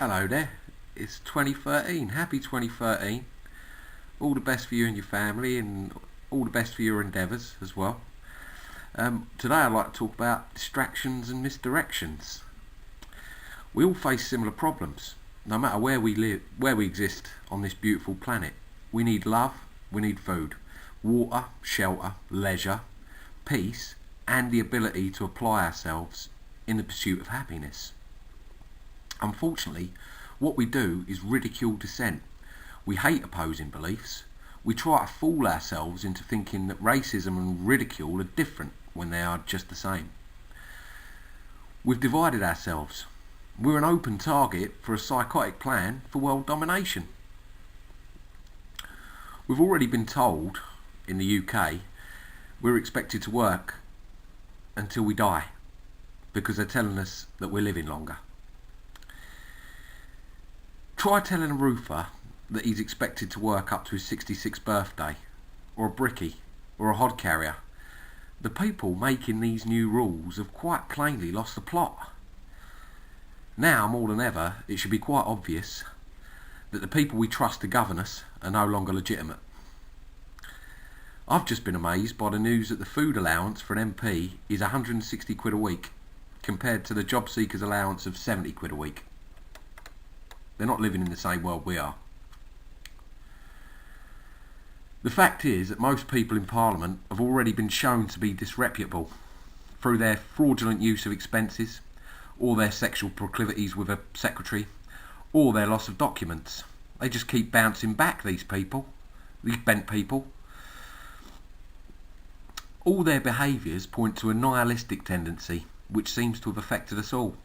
Hello there, it's 2013, happy 2013, all the best for you and your family and all the best for your endeavours as well. Today I'd like to talk about distractions and misdirections. We all face similar problems, no matter where we live, where we exist on this beautiful planet. We need love, we need food, water, shelter, leisure, peace and the ability to apply ourselves in the pursuit of happiness. Unfortunately, what we do is ridicule dissent. We hate opposing beliefs. We try to fool ourselves into thinking that racism and ridicule are different when they are just the same. We've divided ourselves. We're an open target for a psychotic plan for world domination. We've already been told in the UK we're expected to work until we die because they're telling us that we're living longer. Try telling a roofer that he's expected to work up to his 66th birthday, or a brickie, or a hod carrier. The people making these new rules have quite plainly lost the plot. Now, more than ever, it should be quite obvious that the people we trust to govern us are no longer legitimate. I've just been amazed by the news that the food allowance for an MP is 160 quid a week, compared to the job seekers allowance of 70 quid a week. They're not living in the same world we are. The fact is that most people in Parliament have already been shown to be disreputable through their fraudulent use of expenses, or their sexual proclivities with a secretary, or their loss of documents. They just keep bouncing back, these people, these bent people. All their behaviours point to a nihilistic tendency which seems to have affected us all.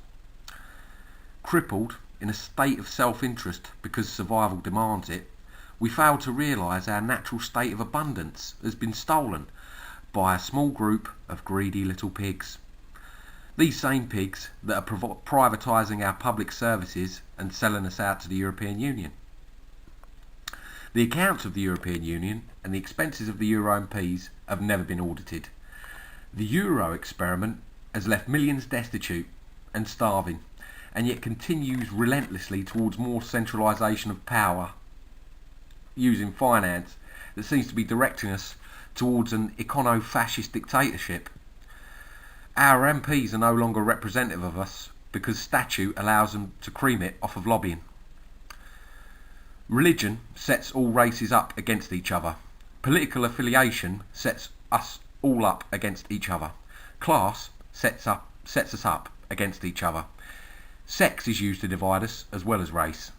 Crippled in a state of self-interest because survival demands it, we fail to realise our natural state of abundance has been stolen by a small group of greedy little pigs. These same pigs that are privatising our public services and selling us out to the European Union. The accounts of the European Union and the expenses of the Euro MPs have never been audited. The Euro experiment has left millions destitute and starving, and yet continues relentlessly towards more centralisation of power using finance that seems to be directing us towards an econo-fascist dictatorship. Our MPs are no longer representative of us because statute allows them to cream it off of lobbying. Religion sets all races up against each other. Political affiliation sets us all up against each other. Class sets us up against each other. Sex is used to divide us as well as race.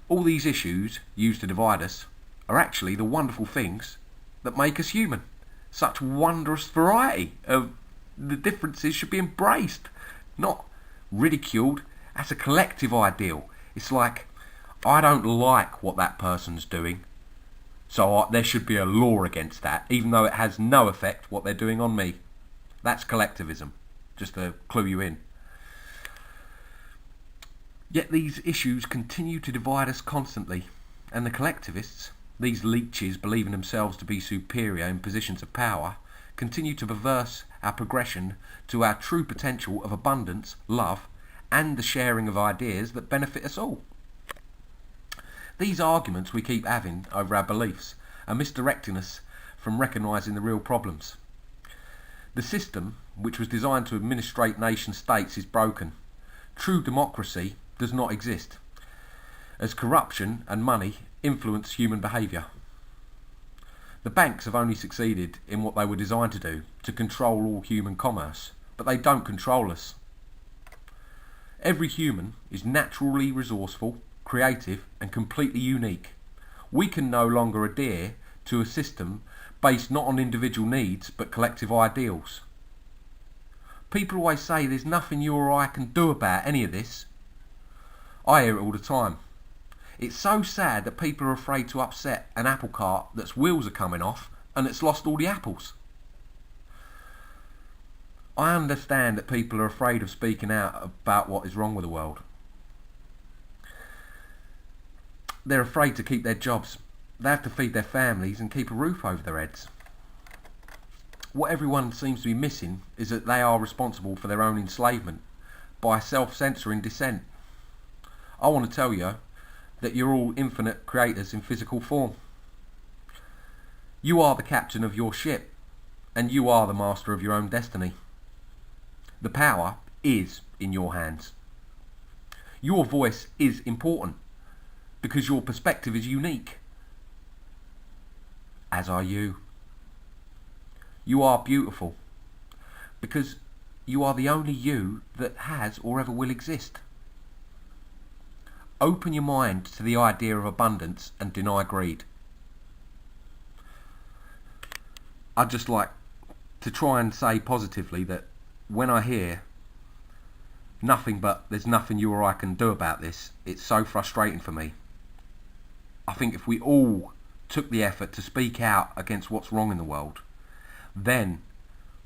All these issues used to divide us are actually the wonderful things that make us human. Such wondrous variety of the differences should be embraced, not ridiculed as a collective ideal. It's like, I don't like what that person's doing, so there should be a law against that, even though it has no effect what they're doing on me. That's collectivism, just to clue you in. Yet these issues continue to divide us constantly, and the collectivists, these leeches believing themselves to be superior in positions of power, continue to perverse our progression to our true potential of abundance, love, and the sharing of ideas that benefit us all. These arguments we keep having over our beliefs are misdirecting us from recognising the real problems. The system, which was designed to administrate nation states, is broken. True democracy does not exist, as corruption and money influence human behaviour. The banks have only succeeded in what they were designed to do, to control all human commerce, but they don't control us. Every human is naturally resourceful, creative and completely unique. We can no longer adhere to a system based not on individual needs but collective ideals. People always say there's nothing you or I can do about any of this. I hear it all the time. It's so sad that people are afraid to upset an apple cart that's wheels are coming off and it's lost all the apples. I understand that people are afraid of speaking out about what is wrong with the world. They're afraid to keep their jobs. They have to feed their families and keep a roof over their heads. What everyone seems to be missing is that they are responsible for their own enslavement by self-censoring dissent. I want to tell you that you're all infinite creators in physical form. You are the captain of your ship, and you are the master of your own destiny. The power is in your hands. Your voice is important because your perspective is unique, as are you. You are beautiful because you are the only you that has or ever will exist. Open your mind to the idea of abundance and deny greed. I'd just like to try and say positively that when I hear nothing but there's nothing you or I can do about this, it's so frustrating for me. I think if we all took the effort to speak out against what's wrong in the world, then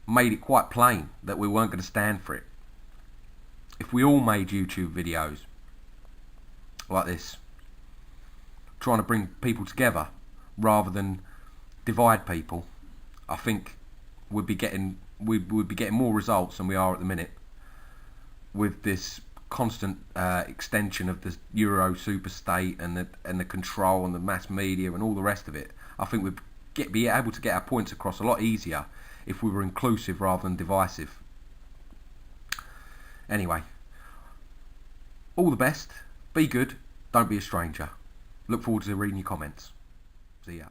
made it quite plain that we weren't going to stand for it. If we all made YouTube videos like this, trying to bring people together rather than divide people, I think we'd be getting more results than we are at the minute with this constant extension of the Euro super state and the control and the mass media and all the rest of it. I think we'd be able to get our points across a lot easier if we were inclusive rather than divisive. Anyway, all the best, be good, don't be a stranger. Look forward to reading your comments. See ya.